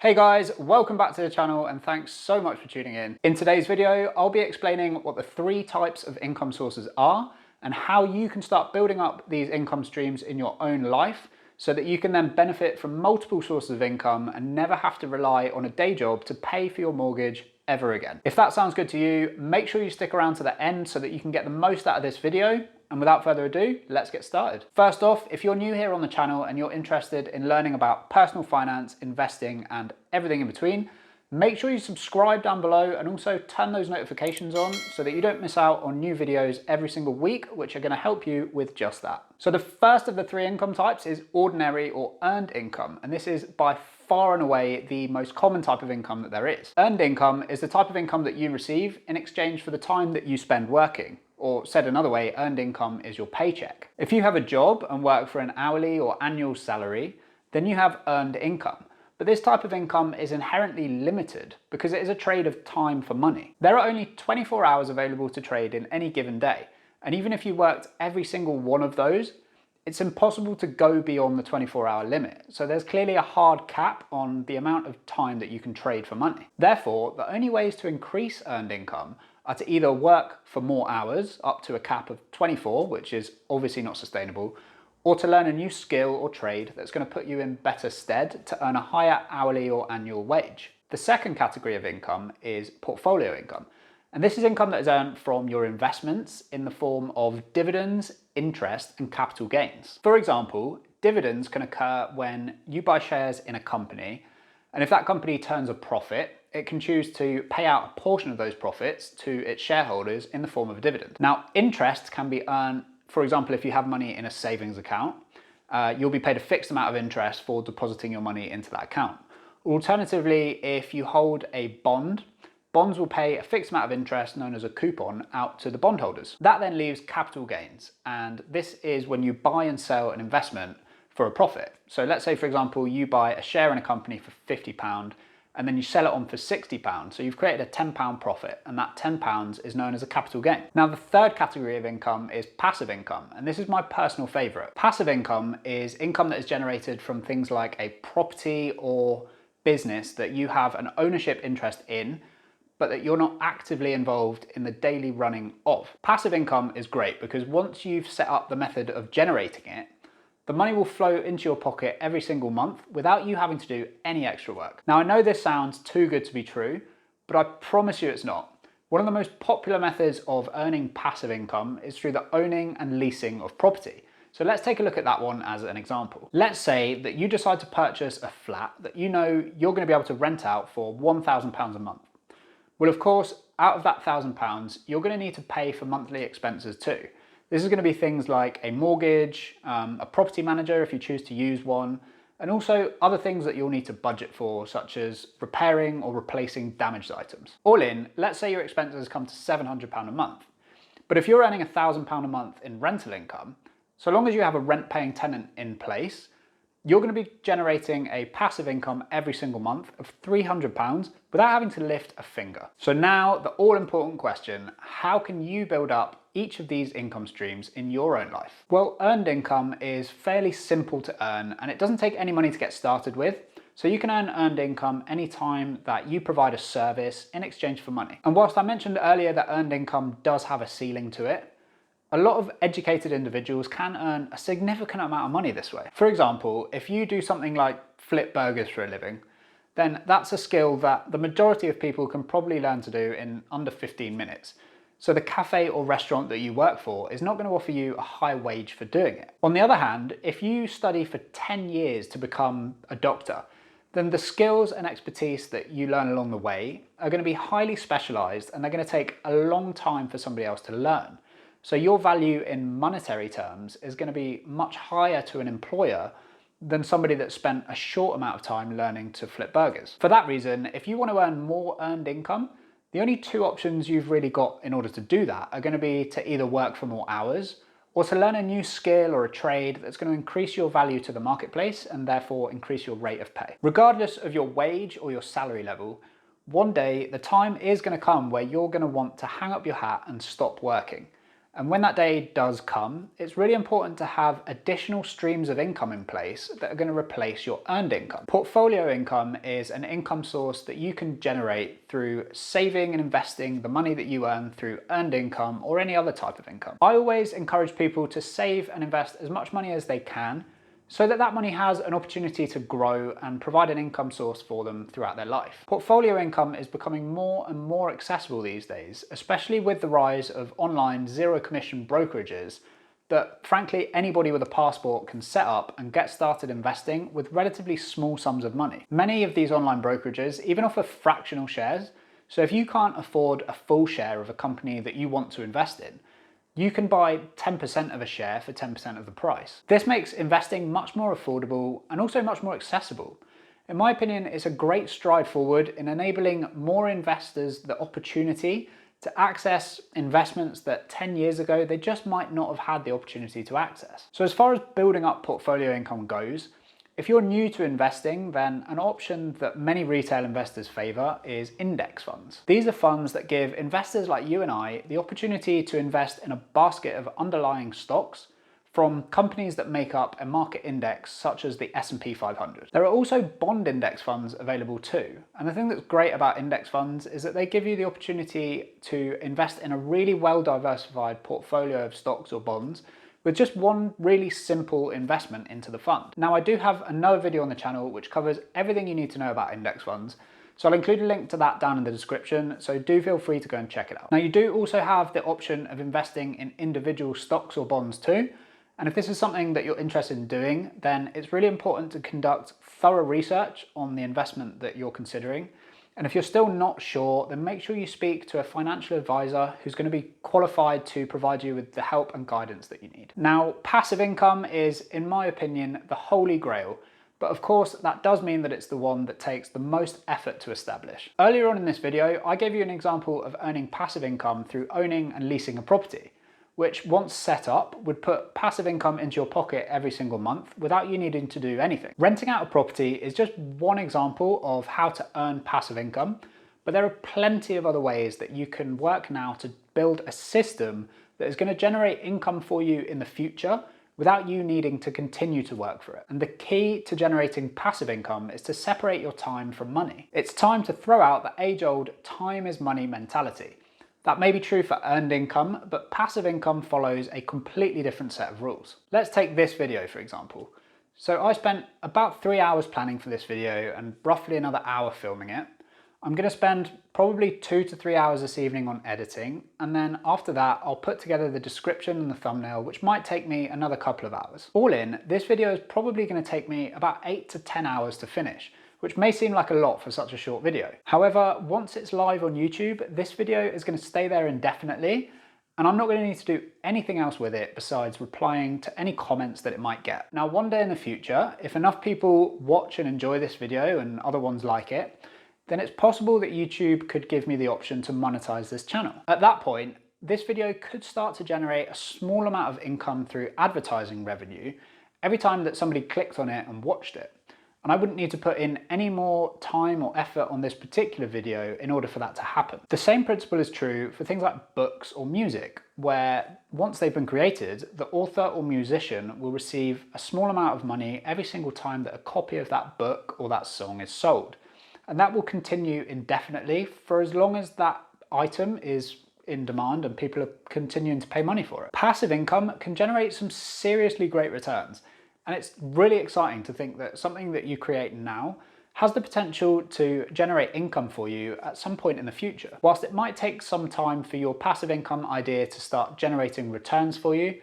Hey guys, welcome back to the channel and thanks so much for tuning in. In today's video, I'll be explaining what the three types of income sources are and how you can start building up these income streams in your own life so that you can then benefit from multiple sources of income and never have to rely on a day job to pay for your mortgage ever again. If that sounds good to you, make sure you stick around to the end so that you can get the most out of this video. And without further ado, let's get started. First off, if you're new here on the channel and you're interested in learning about personal finance, investing, and everything in between, make sure you subscribe down below and also turn those notifications on so that you don't miss out on new videos every single week, which are going to help you with just that. So the first of the three income types is ordinary or earned income, and this is by far and away the most common type of income that there is. Earned income is the type of income that you receive in exchange for the time that you spend working. Or said another way, earned income is your paycheck. If you have a job and work for an hourly or annual salary, then you have earned income. But this type of income is inherently limited because it is a trade of time for money. There are only 24 hours available to trade in any given day. And even if you worked every single one of those, it's impossible to go beyond the 24-hour limit. So there's clearly a hard cap on the amount of time that you can trade for money. Therefore, the only ways to increase earned income are to either work for more hours, up to a cap of 24, which is obviously not sustainable, or to learn a new skill or trade that's going to put you in better stead to earn a higher hourly or annual wage. The second category of income is portfolio income. And this is income that is earned from your investments in the form of dividends, interest, and capital gains. For example, dividends can occur when you buy shares in a company, and if that company turns a profit, it can choose to pay out a portion of those profits to its shareholders in the form of a dividend. Now, interest can be earned, for example, if you have money in a savings account, you'll be paid a fixed amount of interest for depositing your money into that account. Alternatively, if you hold a bond, bonds will pay a fixed amount of interest known as a coupon out to the bondholders. That then leaves capital gains, and this is when you buy and sell an investment for a profit. So let's say, for example, you buy a share in a company for £50 and then you sell it on for £60. So you've created a £10 profit, and that £10 is known as a capital gain. Now, the third category of income is passive income, and this is my personal favorite. Passive income is income that is generated from things like a property or business that you have an ownership interest in, but that you're not actively involved in the daily running of. Passive income is great because once you've set up the method of generating it, the money will flow into your pocket every single month without you having to do any extra work. Now, I know this sounds too good to be true, but I promise you it's not. One of the most popular methods of earning passive income is through the owning and leasing of property. So let's take a look at that one as an example. Let's say that you decide to purchase a flat that you know you're going to be able to rent out for £1,000 a month. Well, of course, out of that £1,000, you're going to need to pay for monthly expenses too. This is going to be things like a mortgage, a property manager if you choose to use one, and also other things that you'll need to budget for, such as repairing or replacing damaged items. All in, let's say your expenses come to £700 a month. But if you're earning £1,000 a month in rental income, so long as you have a rent-paying tenant in place, you're going to be generating a passive income every single month of £300 without having to lift a finger. So now the all-important question, how can you build up each of these income streams in your own life? Well, earned income is fairly simple to earn and it doesn't take any money to get started with. So you can earn earned income anytime that you provide a service in exchange for money. And whilst I mentioned earlier that earned income does have a ceiling to it, a lot of educated individuals can earn a significant amount of money this way. For example, if you do something like flip burgers for a living, then that's a skill that the majority of people can probably learn to do in under 15 minutes. So the cafe or restaurant that you work for is not going to offer you a high wage for doing it. On the other hand, if you study for 10 years to become a doctor, then the skills and expertise that you learn along the way are going to be highly specialized and they're going to take a long time for somebody else to learn. So your value in monetary terms is going to be much higher to an employer than somebody that spent a short amount of time learning to flip burgers. For that reason, if you want to earn more earned income, the only two options you've really got in order to do that are going to be to either work for more hours or to learn a new skill or a trade that's going to increase your value to the marketplace and therefore increase your rate of pay. Regardless of your wage or your salary level, one day the time is going to come where you're going to want to hang up your hat and stop working. And when that day does come, it's really important to have additional streams of income in place that are going to replace your earned income. Portfolio income is an income source that you can generate through saving and investing the money that you earn through earned income or any other type of income. I always encourage people to save and invest as much money as they can so that that money has an opportunity to grow and provide an income source for them throughout their life. Portfolio income is becoming more and more accessible these days, especially with the rise of online zero commission brokerages that frankly anybody with a passport can set up and get started investing with relatively small sums of money. Many of these online brokerages even offer fractional shares, so if you can't afford a full share of a company that you want to invest in, you can buy 10% of a share for 10% of the price. This makes investing much more affordable and also much more accessible. In my opinion, it's a great stride forward in enabling more investors the opportunity to access investments that 10 years ago they just might not have had the opportunity to access. So as far as building up portfolio income goes, if you're new to investing, then an option that many retail investors favour is index funds. These are funds that give investors like you and I the opportunity to invest in a basket of underlying stocks from companies that make up a market index such as the S&P 500. There are also bond index funds available too. And the thing that's great about index funds is that they give you the opportunity to invest in a really well diversified portfolio of stocks or bonds with just one really simple investment into the fund. Now, I do have another video on the channel which covers everything you need to know about index funds, so I'll include a link to that down in the description, so do feel free to go and check it out. Now, you do also have the option of investing in individual stocks or bonds too, and if this is something that you're interested in doing, then it's really important to conduct thorough research on the investment that you're considering. And if you're still not sure, then make sure you speak to a financial advisor who's going to be qualified to provide you with the help and guidance that you need. Now, passive income is, in my opinion, the holy grail. But of course, that does mean that it's the one that takes the most effort to establish. Earlier on in this video, I gave you an example of earning passive income through owning and leasing a property, which once set up would put passive income into your pocket every single month without you needing to do anything. Renting out a property is just one example of how to earn passive income, but there are plenty of other ways that you can work now to build a system that is going to generate income for you in the future without you needing to continue to work for it. And the key to generating passive income is to separate your time from money. It's time to throw out the age-old time is money mentality. That may be true for earned income, but passive income follows a completely different set of rules. Let's take this video, for example. So I spent about 3 hours planning for this video and roughly another hour filming it. I'm going to spend probably 2 to 3 hours this evening on editing, and then after that I'll put together the description and the thumbnail, which might take me another couple of hours. All in, this video is probably going to take me about 8 to 10 hours to finish, which may seem like a lot for such a short video. However, once it's live on YouTube, this video is going to stay there indefinitely, and I'm not going to need to do anything else with it besides replying to any comments that it might get. Now, one day in the future, if enough people watch and enjoy this video and other ones like it, then it's possible that YouTube could give me the option to monetize this channel. At that point, this video could start to generate a small amount of income through advertising revenue every time that somebody clicked on it and watched it. And I wouldn't need to put in any more time or effort on this particular video in order for that to happen. The same principle is true for things like books or music, where once they've been created, the author or musician will receive a small amount of money every single time that a copy of that book or that song is sold. And that will continue indefinitely for as long as that item is in demand and people are continuing to pay money for it. Passive income can generate some seriously great returns. And it's really exciting to think that something that you create now has the potential to generate income for you at some point in the future. Whilst it might take some time for your passive income idea to start generating returns for you,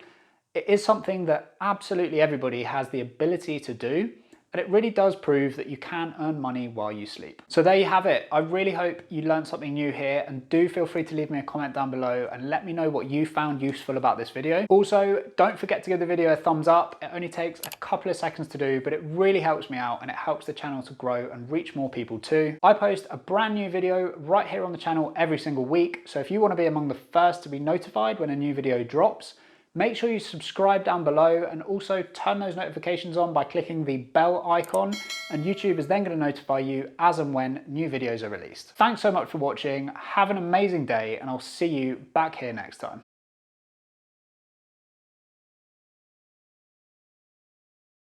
it is something that absolutely everybody has the ability to do. And it really does prove that you can earn money while you sleep. So there you have it. I really hope you learned something new here, and do feel free to leave me a comment down below and let me know what you found useful about this video. Also, don't forget to give the video a thumbs up. It only takes a couple of seconds to do, but it really helps me out and it helps the channel to grow and reach more people too. I post a brand new video right here on the channel every single week. So if you want to be among the first to be notified when a new video drops, make sure you subscribe down below and also turn those notifications on by clicking the bell icon, and YouTube is then going to notify you as and when new videos are released. Thanks so much for watching, have an amazing day, and I'll see you back here next time.